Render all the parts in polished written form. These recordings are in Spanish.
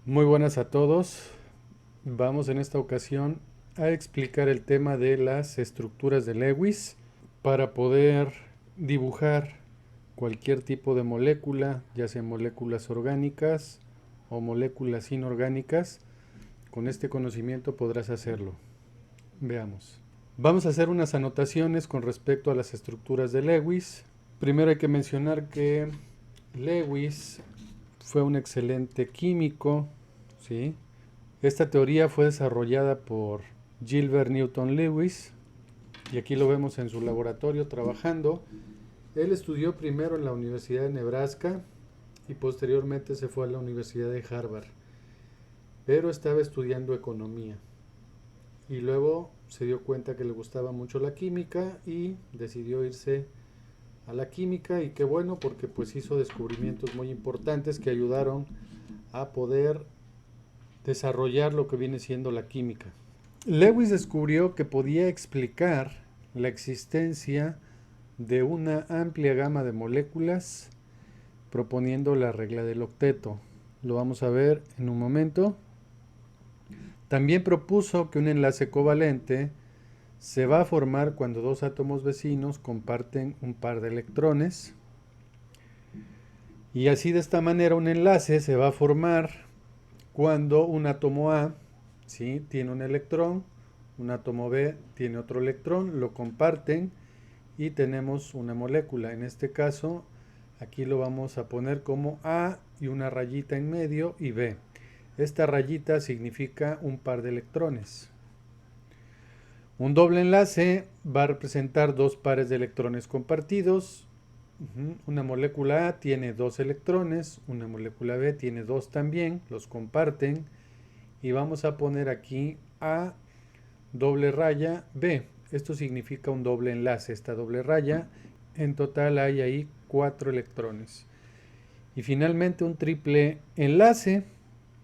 Muy buenas a todos. Vamos en esta ocasión a explicar el tema de las estructuras de Lewis para poder dibujar cualquier tipo de molécula, ya sea moléculas orgánicas o moléculas inorgánicas. Con este conocimiento podrás hacerlo. Veamos. Vamos a hacer unas anotaciones con respecto a las estructuras de Lewis. Primero hay que mencionar que Lewis fue un excelente químico, ¿sí? Esta teoría fue desarrollada por Gilbert Newton Lewis y aquí lo vemos en su laboratorio trabajando. Él estudió primero en la Universidad de Nebraska y posteriormente se fue a la Universidad de Harvard, pero estaba estudiando economía y luego se dio cuenta que le gustaba mucho la química y decidió irse a la química, y qué bueno, porque pues hizo descubrimientos muy importantes que ayudaron a poder desarrollar lo que viene siendo la química. Lewis descubrió que podía explicar la existencia de una amplia gama de moléculas proponiendo la regla del octeto. Lo vamos a ver en un momento. También propuso que un enlace covalente se va a formar cuando dos átomos vecinos comparten un par de electrones. Y así, de esta manera, un enlace se va a formar cuando un átomo A, ¿sí?, tiene un electrón, un átomo B tiene otro electrón, lo comparten y tenemos una molécula. En este caso, aquí lo vamos a poner como A y una rayita en medio y B. Esta rayita significa un par de electrones. Un doble enlace va a representar dos pares de electrones compartidos. Una molécula A tiene dos electrones, una molécula B tiene dos también, los comparten y vamos a poner aquí A doble raya B. Esto significa un doble enlace, esta doble raya. En total hay ahí 4 electrones. Y finalmente un triple enlace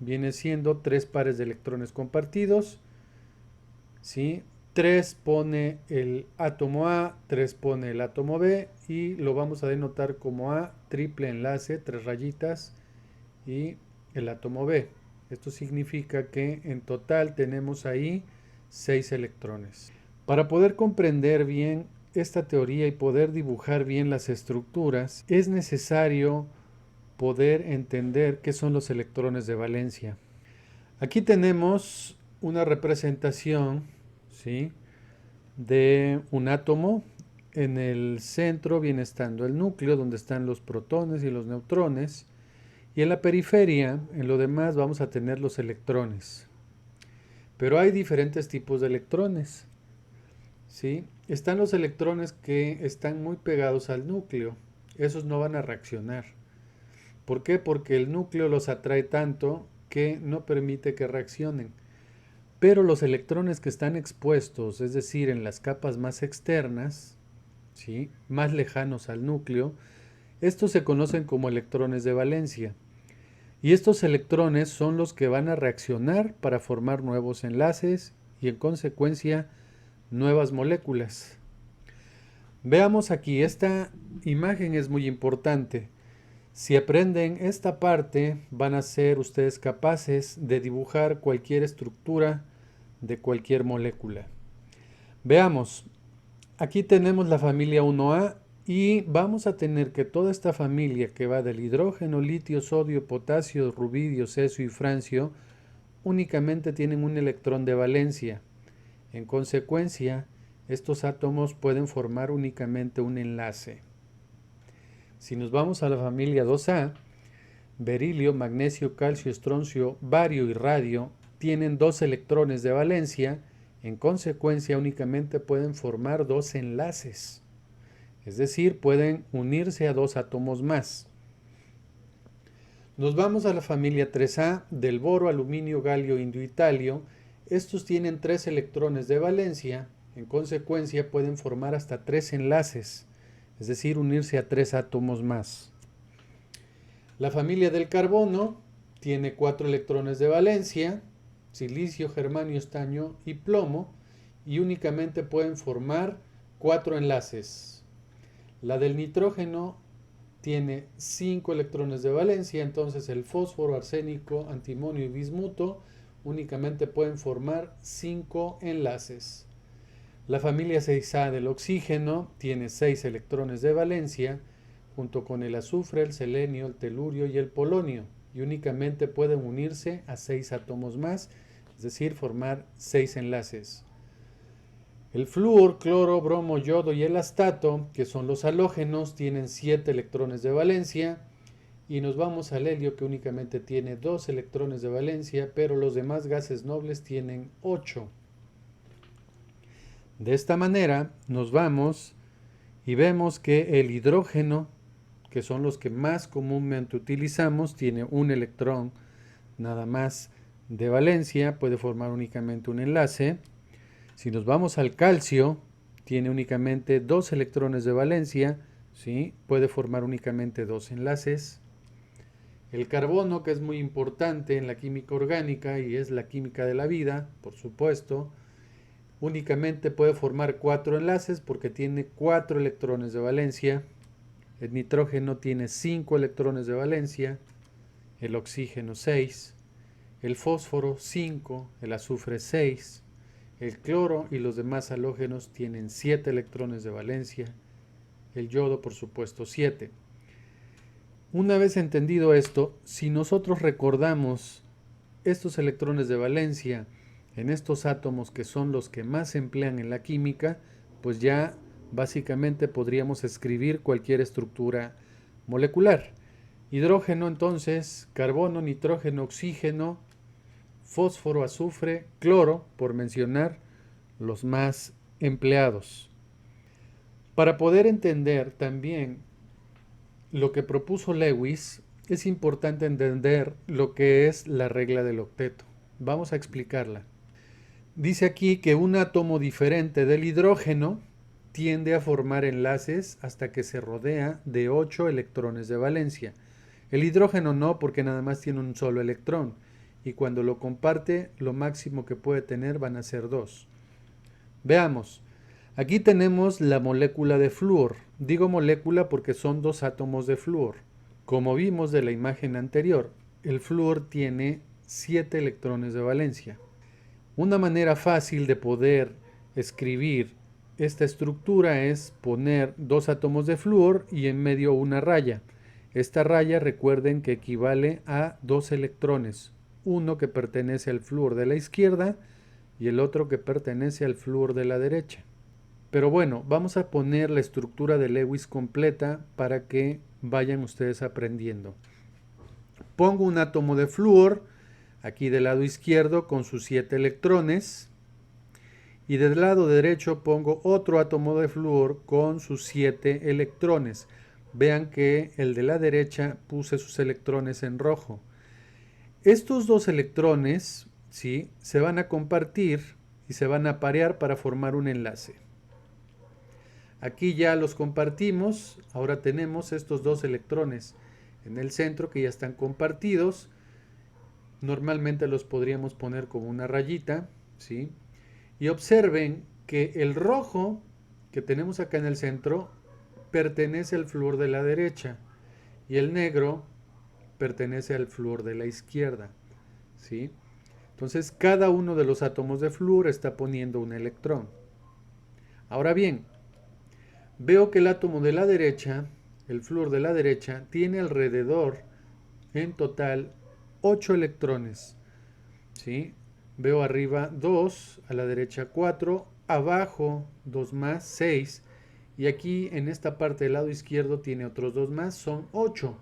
viene siendo tres pares de electrones compartidos, ¿sí? 3 pone el átomo A, 3 pone el átomo B y lo vamos a denotar como A triple enlace, tres rayitas y el átomo B. Esto significa que en total tenemos ahí 6 electrones. Para poder comprender bien esta teoría y poder dibujar bien las estructuras, es necesario poder entender qué son los electrones de valencia. Aquí tenemos una representación, ¿sí?, de un átomo. En el centro viene estando el núcleo, donde están los protones y los neutrones. Y en la periferia, en lo demás, vamos a tener los electrones. Pero hay diferentes tipos de electrones, ¿sí? Están los electrones que están muy pegados al núcleo. Esos no van a reaccionar. ¿Por qué? Porque el núcleo los atrae tanto que no permite que reaccionen. Pero los electrones que están expuestos, es decir, en las capas más externas, ¿sí?, más lejanos al núcleo, estos se conocen como electrones de valencia. Y estos electrones son los que van a reaccionar para formar nuevos enlaces y, en consecuencia, nuevas moléculas. Veamos aquí, esta imagen es muy importante. Si aprenden esta parte, van a ser ustedes capaces de dibujar cualquier estructura de cualquier molécula. Veamos, aquí tenemos la familia 1A y vamos a tener que toda esta familia, que va del hidrógeno, litio, sodio, potasio, rubidio, cesio y francio, únicamente tienen un electrón de valencia. En consecuencia, estos átomos pueden formar únicamente un enlace. Si nos vamos a la familia 2A, berilio, magnesio, calcio, estroncio, bario y radio tienen dos electrones de valencia. En consecuencia, únicamente pueden formar dos enlaces, es decir, pueden unirse a dos átomos más. Nos vamos a la familia 3A, del boro, aluminio, galio, indio y talio. Estos tienen tres electrones de valencia. En consecuencia, pueden formar hasta tres enlaces, es decir, unirse a tres átomos más. La familia del carbono tiene 4 electrones de valencia, silicio, germanio, estaño y plomo, y únicamente pueden formar 4 enlaces. La del nitrógeno tiene 5 electrones de valencia, entonces el fósforo, arsénico, antimonio y bismuto únicamente pueden formar 5 enlaces. La familia 6A del oxígeno tiene 6 electrones de valencia, junto con el azufre, el selenio, el telurio y el polonio, y únicamente pueden unirse a 6 átomos más, es decir, formar 6 enlaces. El flúor, cloro, bromo, yodo y el astato, que son los halógenos, tienen 7 electrones de valencia, y nos vamos al helio, que únicamente tiene 2 electrones de valencia, pero los demás gases nobles tienen 8. De esta manera nos vamos y vemos que el hidrógeno, que son los que más comúnmente utilizamos, tiene un electrón nada más de valencia, puede formar únicamente un enlace. Si nos vamos al calcio, tiene únicamente 2 electrones de valencia, ¿sí? Puede formar únicamente 2 enlaces. El carbono, que es muy importante en la química orgánica y es la química de la vida, por supuesto, únicamente puede formar 4 enlaces porque tiene 4 electrones de valencia. El nitrógeno tiene 5 electrones de valencia, el oxígeno 6, el fósforo 5, el azufre 6, el cloro y los demás halógenos tienen 7 electrones de valencia, el yodo por supuesto 7. Una vez entendido esto, si nosotros recordamos estos electrones de valencia en estos átomos que son los que más se emplean en la química, pues ya básicamente podríamos escribir cualquier estructura molecular. Hidrógeno entonces, carbono, nitrógeno, oxígeno, fósforo, azufre, cloro, por mencionar los más empleados. Para poder entender también lo que propuso Lewis, es importante entender lo que es la regla del octeto. Vamos a explicarla. Dice aquí que un átomo diferente del hidrógeno tiende a formar enlaces hasta que se rodea de 8 electrones de valencia. El hidrógeno no, porque nada más tiene un solo electrón, y cuando lo comparte, lo máximo que puede tener van a ser 2. Veamos. Aquí tenemos la molécula de flúor. Digo molécula porque son 2 átomos de flúor. Como vimos de la imagen anterior, el flúor tiene 7 electrones de valencia. Una manera fácil de poder escribir esta estructura es poner 2 átomos de flúor y en medio una raya. Esta raya, recuerden que equivale a 2 electrones, uno que pertenece al flúor de la izquierda y el otro que pertenece al flúor de la derecha. Pero bueno, vamos a poner la estructura de Lewis completa para que vayan ustedes aprendiendo. Pongo un átomo de flúor aquí del lado izquierdo con sus 7 electrones y del lado derecho pongo otro átomo de flúor con sus 7 electrones. Vean que el de la derecha puse sus electrones en rojo. Estos 2 electrones, ¿sí?, se van a compartir y se van a parear para formar un enlace. Aquí ya los compartimos, ahora tenemos estos 2 electrones en el centro que ya están compartidos. Normalmente los podríamos poner como una rayita, ¿sí? Y observen que el rojo que tenemos acá en el centro pertenece al flúor de la derecha y el negro pertenece al flúor de la izquierda, ¿sí? Entonces cada uno de los átomos de flúor está poniendo un electrón. Ahora bien, veo que el átomo de la derecha, el flúor de la derecha, tiene alrededor en total 8 electrones, ¿sí? Veo arriba 2, a la derecha 4, abajo 2 más, 6, y aquí en esta parte del lado izquierdo tiene otros 2 más, son 8,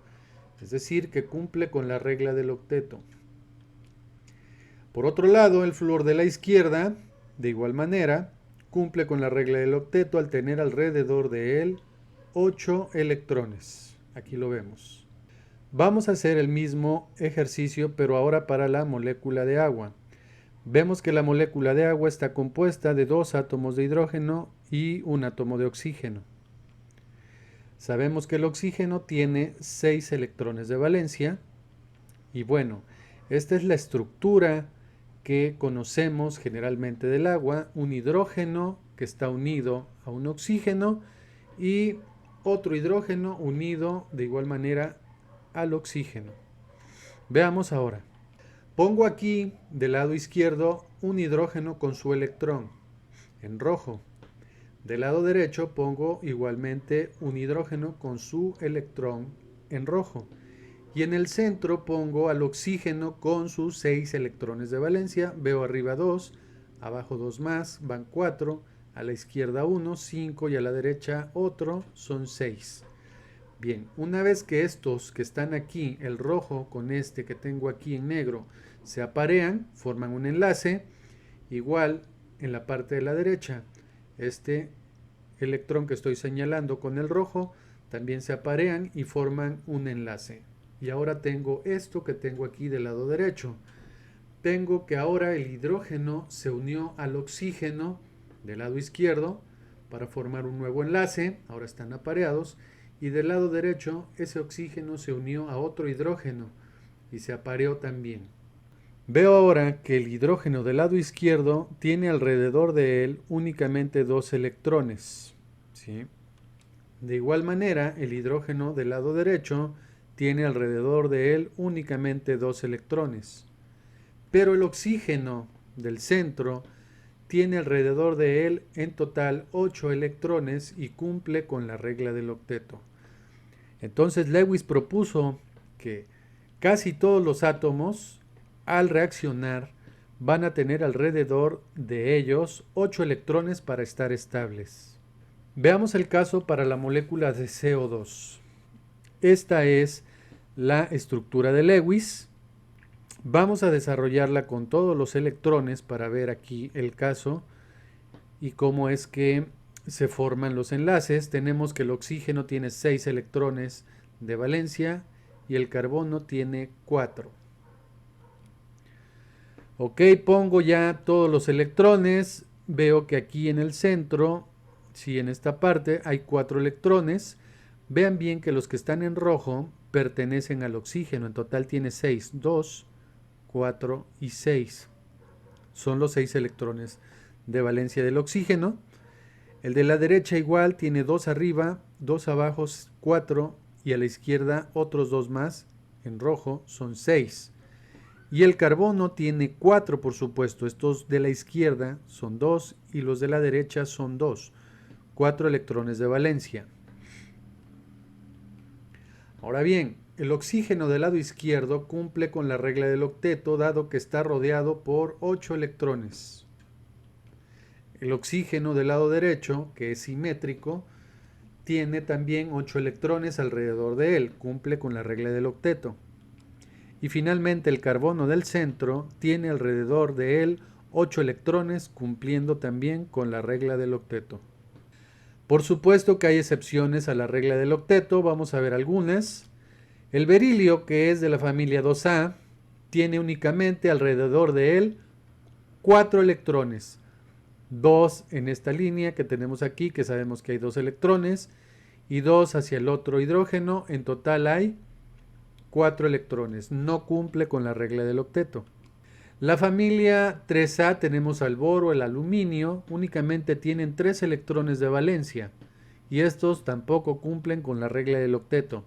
es decir, que cumple con la regla del octeto. Por otro lado, el flúor de la izquierda, de igual manera, cumple con la regla del octeto al tener alrededor de él 8 electrones. Aquí lo vemos. Vamos a hacer el mismo ejercicio, pero ahora para la molécula de agua. Vemos que la molécula de agua está compuesta de 2 átomos de hidrógeno y un átomo de oxígeno. Sabemos que el oxígeno tiene 6 electrones de valencia. Y bueno, esta es la estructura que conocemos generalmente del agua, un hidrógeno que está unido a un oxígeno y otro hidrógeno unido de igual manera al oxígeno. Veamos ahora. Pongo aquí del lado izquierdo un hidrógeno con su electrón en rojo. Del lado derecho pongo igualmente un hidrógeno con su electrón en rojo. Y en el centro pongo al oxígeno con sus 6 electrones de valencia. Veo arriba 2, abajo 2 más, van 4, a la izquierda 1, 5 y a la derecha otro, son 6. Bien, una vez que estos que están aquí, el rojo con este que tengo aquí en negro, se aparean, forman un enlace, igual en la parte de la derecha, este electrón que estoy señalando con el rojo, también se aparean y forman un enlace. Y ahora tengo esto que tengo aquí del lado derecho. Tengo que ahora el hidrógeno se unió al oxígeno del lado izquierdo para formar un nuevo enlace, ahora están apareados, y del lado derecho ese oxígeno se unió a otro hidrógeno y se apareó también. Veo ahora que el hidrógeno del lado izquierdo tiene alrededor de él únicamente 2 electrones, ¿sí? De igual manera, el hidrógeno del lado derecho tiene alrededor de él únicamente 2 electrones. Pero el oxígeno del centro tiene alrededor de él en total 8 electrones y cumple con la regla del octeto. Entonces Lewis propuso que casi todos los átomos, al reaccionar, van a tener alrededor de ellos 8 electrones para estar estables. Veamos el caso para la molécula de CO2. Esta es la estructura de Lewis. Vamos a desarrollarla con todos los electrones para ver aquí el caso y cómo es que se forman los enlaces. Tenemos que el oxígeno tiene 6 electrones de valencia y el carbono tiene 4. Ok, pongo ya todos los electrones. Veo que aquí en el centro, sí, en esta parte hay 4 electrones. Vean bien que los que están en rojo pertenecen al oxígeno. En total tiene 6. 2, 4 y 6. Son los 6 electrones de valencia del oxígeno. El de la derecha igual tiene 2 arriba, 2 abajo, 4 y a la izquierda otros 2 más. En rojo son 6. Y el carbono tiene 4, por supuesto. Estos de la izquierda son 2 y los de la derecha son 2. 4 electrones de valencia. Ahora bien, el oxígeno del lado izquierdo cumple con la regla del octeto dado que está rodeado por 8 electrones. El oxígeno del lado derecho, que es simétrico, tiene también 8 electrones alrededor de él, cumple con la regla del octeto. Y finalmente el carbono del centro tiene alrededor de él 8 electrones, cumpliendo también con la regla del octeto. Por supuesto que hay excepciones a la regla del octeto, vamos a ver algunas. El berilio, que es de la familia 2A, tiene únicamente alrededor de él 4 electrones. 2 en esta línea que tenemos aquí, que sabemos que hay 2 electrones, y 2 hacia el otro hidrógeno. En total hay 4 electrones. No cumple con la regla del octeto. La familia 3A tenemos al boro, el aluminio, únicamente tienen 3 electrones de valencia y estos tampoco cumplen con la regla del octeto.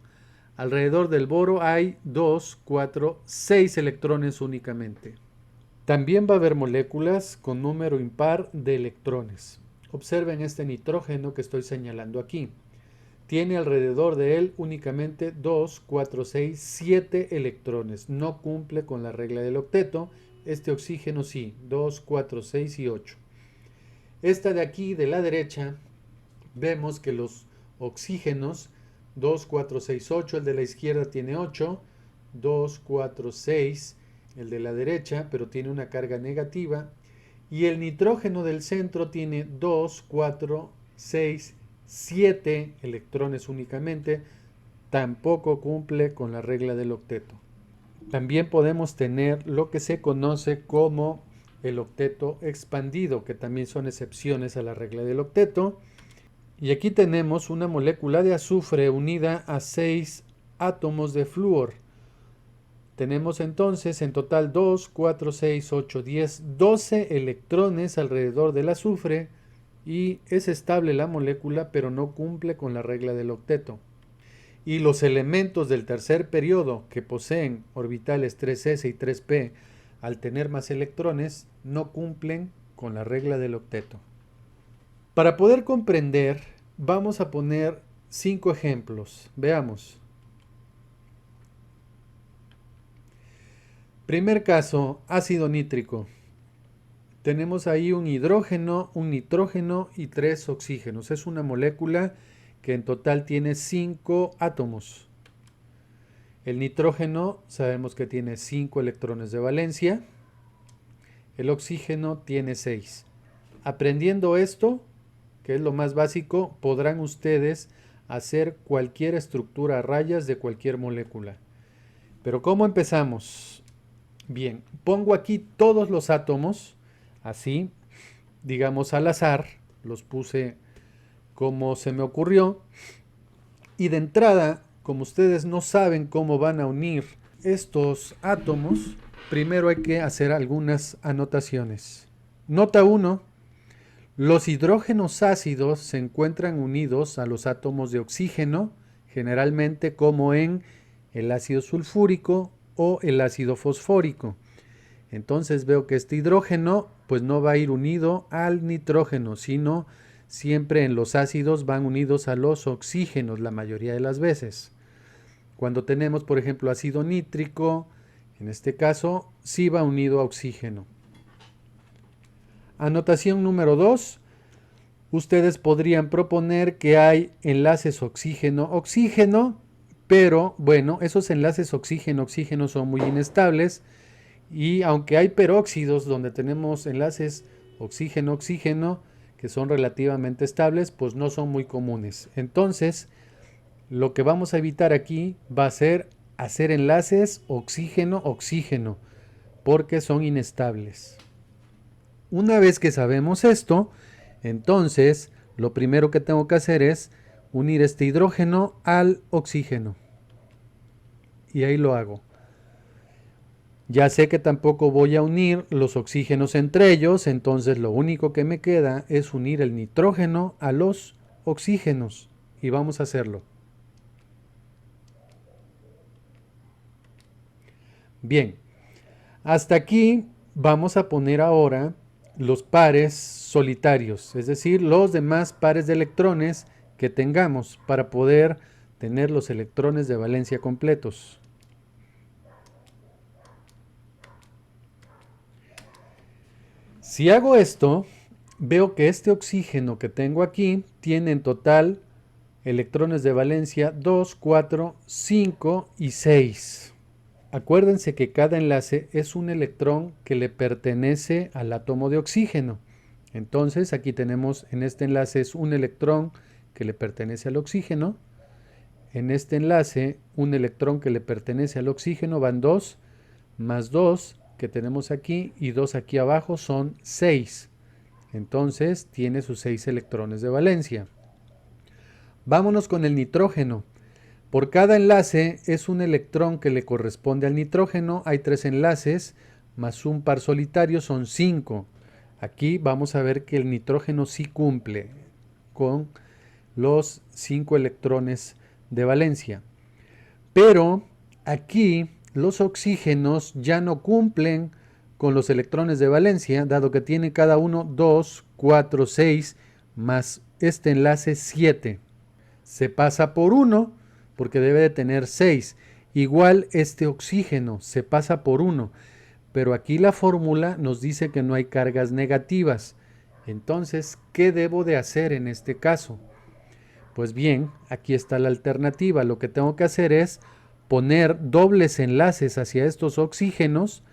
Alrededor del boro hay 2, 4, 6 electrones únicamente. También va a haber moléculas con número impar de electrones. Observen este nitrógeno que estoy señalando aquí. Tiene alrededor de él únicamente 2, 4, 6, 7 electrones. No cumple con la regla del octeto. Este oxígeno sí, 2, 4, 6 y 8. Esta de aquí, de la derecha, vemos que los oxígenos 2, 4, 6, 8, el de la izquierda tiene 8, 2, 4, 6, el de la derecha, pero tiene una carga negativa, y el nitrógeno del centro tiene 2, 4, 6, 7 electrones únicamente, tampoco cumple con la regla del octeto. También podemos tener lo que se conoce como el octeto expandido, que también son excepciones a la regla del octeto. Y aquí tenemos una molécula de azufre unida a 6 átomos de flúor. Tenemos entonces en total 2, 4, 6, 8, 10, 12 electrones alrededor del azufre, y es estable la molécula, pero no cumple con la regla del octeto. Y los elementos del tercer periodo que poseen orbitales 3s y 3p, al tener más electrones, no cumplen con la regla del octeto. Para poder comprender, vamos a poner 5 ejemplos. Veamos. Primer caso, ácido nítrico. Tenemos ahí un hidrógeno, un nitrógeno y 3 oxígenos. Es una molécula que en total tiene 5 átomos. El nitrógeno sabemos que tiene 5 electrones de valencia. El oxígeno tiene 6. Aprendiendo esto, que es lo más básico, podrán ustedes hacer cualquier estructura a rayas de cualquier molécula. Pero ¿cómo empezamos? Bien, pongo aquí todos los átomos, así, digamos al azar, los puse como se me ocurrió, y de entrada, como ustedes no saben cómo van a unir estos átomos, primero hay que hacer algunas anotaciones. Nota 1. Los hidrógenos ácidos se encuentran unidos a los átomos de oxígeno, generalmente como en el ácido sulfúrico o el ácido fosfórico. Entonces veo que este hidrógeno pues no va a ir unido al nitrógeno, sino siempre en los ácidos van unidos a los oxígenos la mayoría de las veces. Cuando tenemos, por ejemplo, ácido nítrico, en este caso sí va unido a oxígeno. Anotación número 2. Ustedes podrían proponer que hay enlaces oxígeno-oxígeno, pero bueno, esos enlaces oxígeno-oxígeno son muy inestables y aunque hay peróxidos donde tenemos enlaces oxígeno-oxígeno que son relativamente estables, pues no son muy comunes. Entonces, lo que vamos a evitar aquí va a ser hacer enlaces oxígeno-oxígeno porque son inestables. Una vez que sabemos esto, entonces lo primero que tengo que hacer es unir este hidrógeno al oxígeno. Y ahí lo hago. Ya sé que tampoco voy a unir los oxígenos entre ellos, entonces lo único que me queda es unir el nitrógeno a los oxígenos. Y vamos a hacerlo. Bien, hasta aquí vamos a poner ahora los pares solitarios, es decir, los demás pares de electrones que tengamos para poder tener los electrones de valencia completos. Si hago esto, veo que este oxígeno que tengo aquí tiene en total electrones de valencia 2, 4, 5 y 6. Acuérdense que cada enlace es un electrón que le pertenece al átomo de oxígeno. Entonces aquí tenemos en este enlace es un electrón que le pertenece al oxígeno. En este enlace un electrón que le pertenece al oxígeno van 2 más 2 que tenemos aquí y 2 aquí abajo son 6. Entonces tiene sus 6 electrones de valencia. Vámonos con el nitrógeno. Por cada enlace es un electrón que le corresponde al nitrógeno. Hay 3 enlaces más un par solitario son 5. Aquí vamos a ver que el nitrógeno sí cumple con los 5 electrones de valencia. Pero aquí los oxígenos ya no cumplen con los electrones de valencia, dado que tiene cada uno 2, 4, 6, más este enlace 7. Se pasa por 1 porque debe de tener 6. Igual este oxígeno se pasa por 1, pero aquí la fórmula nos dice que no hay cargas negativas. Entonces, ¿qué debo de hacer en este caso? Pues bien, aquí está la alternativa. Lo que tengo que hacer es poner dobles enlaces hacia estos oxígenos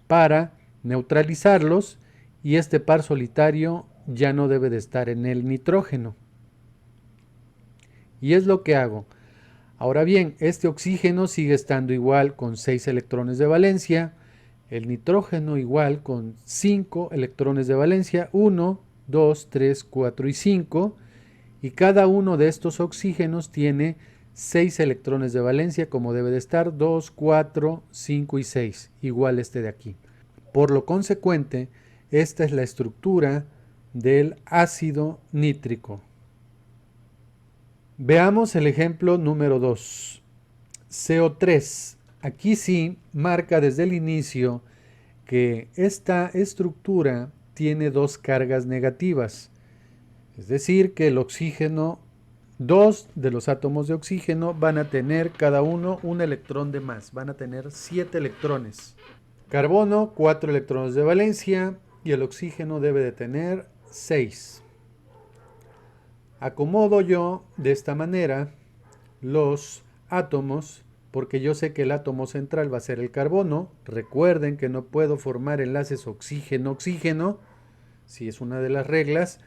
para neutralizarlos y este par solitario ya no debe de estar en el nitrógeno. Y es lo que hago. Ahora bien, este oxígeno sigue estando igual con 6 electrones de valencia, el nitrógeno igual con 5 electrones de valencia, 1, 2, 3, 4 y 5, y cada uno de estos oxígenos tiene 6 electrones de valencia como debe de estar, 2, 4, 5 y 6, igual este de aquí. Por lo consecuente, esta es la estructura del ácido nítrico. Veamos el ejemplo número 2. CO3. Aquí sí marca desde el inicio que esta estructura tiene dos cargas negativas. Es decir, que el oxígeno, dos de los átomos de oxígeno van a tener cada uno un electrón de más. Van a tener 7 electrones. Carbono, 4 electrones de valencia y el oxígeno debe de tener 6. Acomodo yo de esta manera los átomos porque yo sé que el átomo central va a ser el carbono. Recuerden que no puedo formar enlaces oxígeno-oxígeno, si es una de las reglas.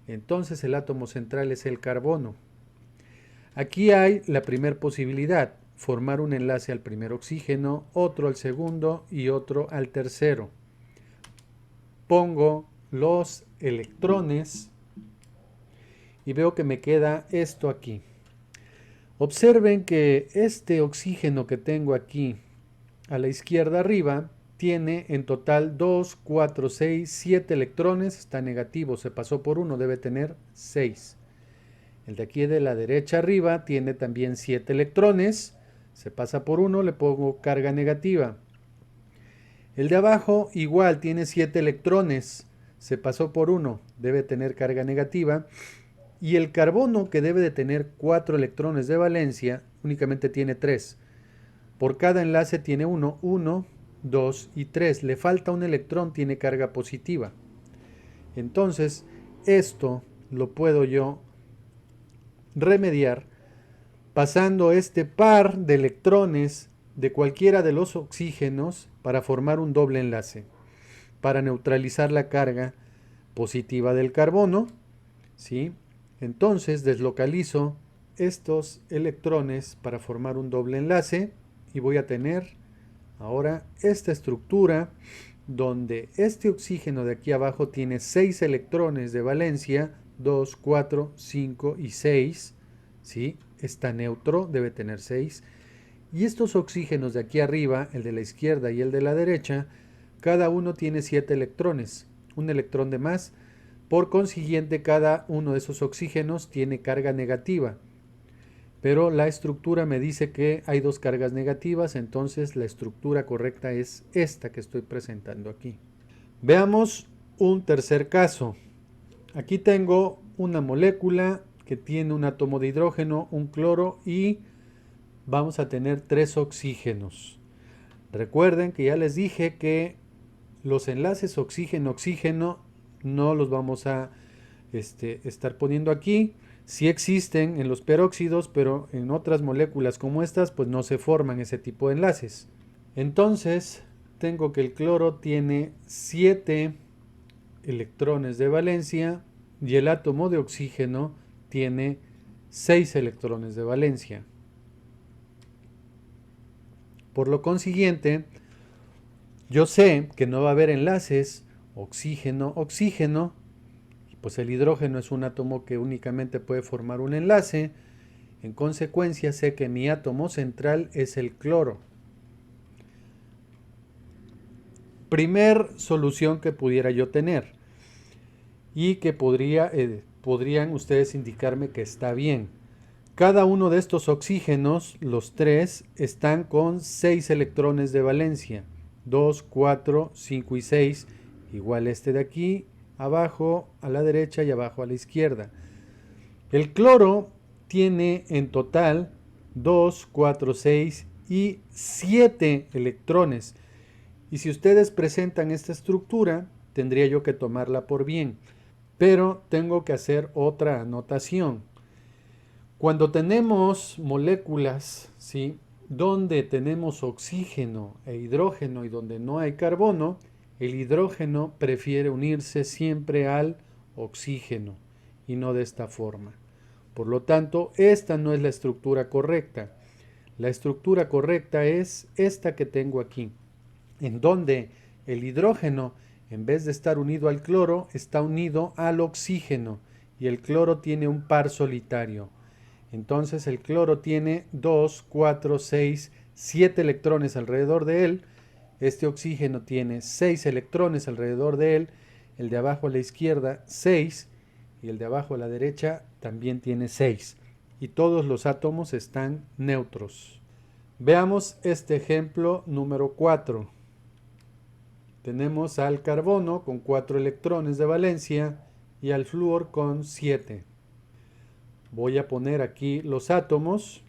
Entonces el átomo central es el carbono. Aquí hay la primera posibilidad, formar un enlace al primer oxígeno, otro al segundo y otro al tercero. Pongo los electrones y veo que me queda esto aquí. Observen que este oxígeno que tengo aquí a la izquierda arriba tiene en total 2, 4, 6, 7 electrones, está negativo, se pasó por 1, debe tener 6. El de aquí de la derecha arriba tiene también 7 electrones, se pasa por 1, le pongo carga negativa. El de abajo igual tiene 7 electrones, se pasó por 1, debe tener carga negativa. Y el carbono, que debe de tener 4 electrones de valencia, únicamente tiene 3. Por cada enlace tiene 1, 2 y 3. Le falta un electrón, tiene carga positiva. Entonces, esto lo puedo yo remediar pasando este par de electrones de cualquiera de los oxígenos para formar un doble enlace, para neutralizar la carga positiva del carbono, ¿sí? Entonces deslocalizo estos electrones para formar un doble enlace y voy a tener ahora esta estructura donde este oxígeno de aquí abajo tiene 6 electrones de valencia, 2, 4, 5 y 6, ¿sí? Está neutro, debe tener 6. Y estos oxígenos de aquí arriba, el de la izquierda y el de la derecha, cada uno tiene 7 electrones, un electrón de más. Por consiguiente, cada uno de esos oxígenos tiene carga negativa. Pero la estructura me dice que hay dos cargas negativas, entonces la estructura correcta es esta que estoy presentando aquí. Veamos un tercer caso. Aquí tengo una molécula que tiene un átomo de hidrógeno, un cloro y vamos a tener 3 oxígenos. Recuerden que ya les dije que los enlaces oxígeno-oxígeno no los vamos a estar poniendo aquí. Sí existen en los peróxidos, pero en otras moléculas como estas, pues no se forman ese tipo de enlaces. Entonces, tengo que el cloro tiene 7 electrones de valencia y el átomo de oxígeno tiene 6 electrones de valencia. Por lo consiguiente, yo sé que no va a haber enlaces oxígeno-oxígeno, pues el hidrógeno es un átomo que únicamente puede formar un enlace. En consecuencia, sé que mi átomo central es el cloro. Primer solución que pudiera yo tener y que podrían ustedes indicarme que está bien. Cada uno de estos oxígenos, los 3, están con 6 electrones de valencia. 2, 4, 5 y 6, igual este de aquí, abajo a la derecha y abajo a la izquierda. El cloro tiene en total 2, 4, 6 y 7 electrones. Y si ustedes presentan esta estructura, tendría yo que tomarla por bien. Pero tengo que hacer otra anotación. Cuando tenemos moléculas, ¿sí?, donde tenemos oxígeno e hidrógeno y donde no hay carbono, el hidrógeno prefiere unirse siempre al oxígeno y no de esta forma. Por lo tanto, esta no es la estructura correcta. La estructura correcta es esta que tengo aquí, en donde el hidrógeno, en vez de estar unido al cloro, está unido al oxígeno y el cloro tiene un par solitario. Entonces el cloro tiene 2, 4, 6, 7 electrones alrededor de él. Este oxígeno tiene 6 electrones alrededor de él. el de abajo a la izquierda 6 y el de abajo a la derecha también tiene 6. Y todos los átomos están neutros. Veamos este ejemplo número 4. Tenemos al carbono con 4 electrones de valencia y al flúor con 7. Voy a poner aquí los átomos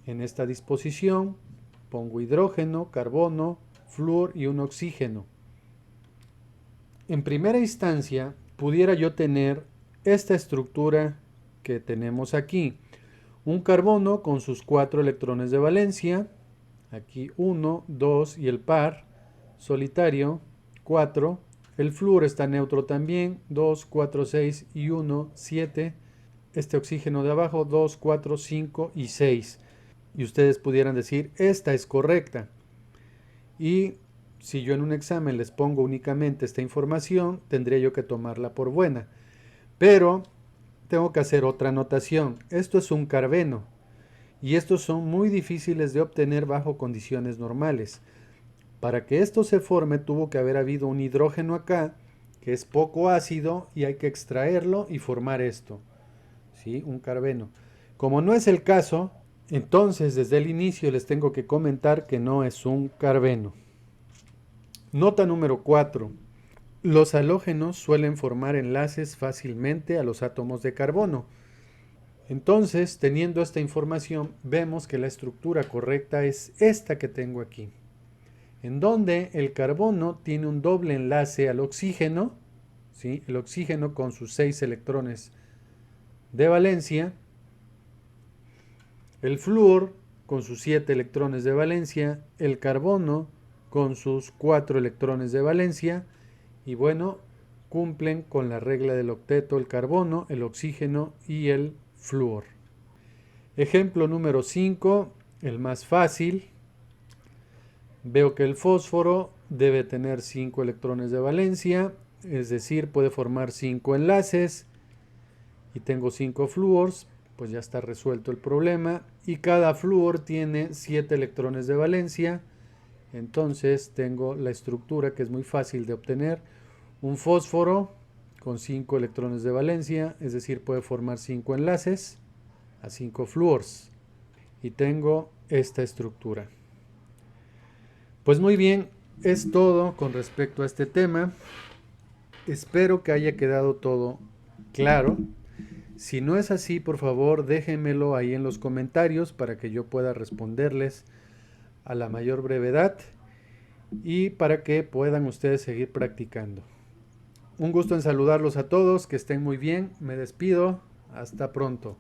en esta disposición. Pongo hidrógeno, carbono, flúor y un oxígeno. En primera instancia, pudiera yo tener esta estructura que tenemos aquí. Un carbono con sus 4 electrones de valencia. Aquí 1, 2 y el par solitario, 4. El flúor está neutro también, 2, 4, 6 y 1, 7. Este oxígeno de abajo, 2, 4, 5 y 6. Y ustedes pudieran decir, esta es correcta. Y si yo en un examen les pongo únicamente esta información, tendría yo que tomarla por buena. Pero tengo que hacer otra anotación. Esto es un carbeno. Y estos son muy difíciles de obtener bajo condiciones normales. Para que esto se forme tuvo que haber habido un hidrógeno acá, que es poco ácido, y hay que extraerlo y formar esto. ¿Sí? Un carbeno. Como no es el caso, entonces desde el inicio les tengo que comentar que no es un carbeno. Nota número 4. Los halógenos suelen formar enlaces fácilmente a los átomos de carbono. Entonces, teniendo esta información, vemos que la estructura correcta es esta que tengo aquí, en donde el carbono tiene un doble enlace al oxígeno, ¿sí? El oxígeno con sus 6 electrones de valencia, el flúor con sus 7 electrones de valencia, el carbono con sus 4 electrones de valencia, y bueno, cumplen con la regla del octeto el carbono, el oxígeno y el flúor. Ejemplo número 5, el más fácil. Veo que el fósforo debe tener 5 electrones de valencia, es decir, puede formar 5 enlaces, y tengo 5 flúors, pues ya está resuelto el problema, y cada flúor tiene 7 electrones de valencia. Entonces tengo la estructura que es muy fácil de obtener. Un fósforo con 5 electrones de valencia, es decir, puede formar 5 enlaces a 5 flúors. Y tengo esta estructura. Pues muy bien, es todo con respecto a este tema. Espero que haya quedado todo claro. Si no es así, por favor, déjenmelo ahí en los comentarios para que yo pueda responderles a la mayor brevedad y para que puedan ustedes seguir practicando. Un gusto en saludarlos a todos, que estén muy bien, me despido, hasta pronto.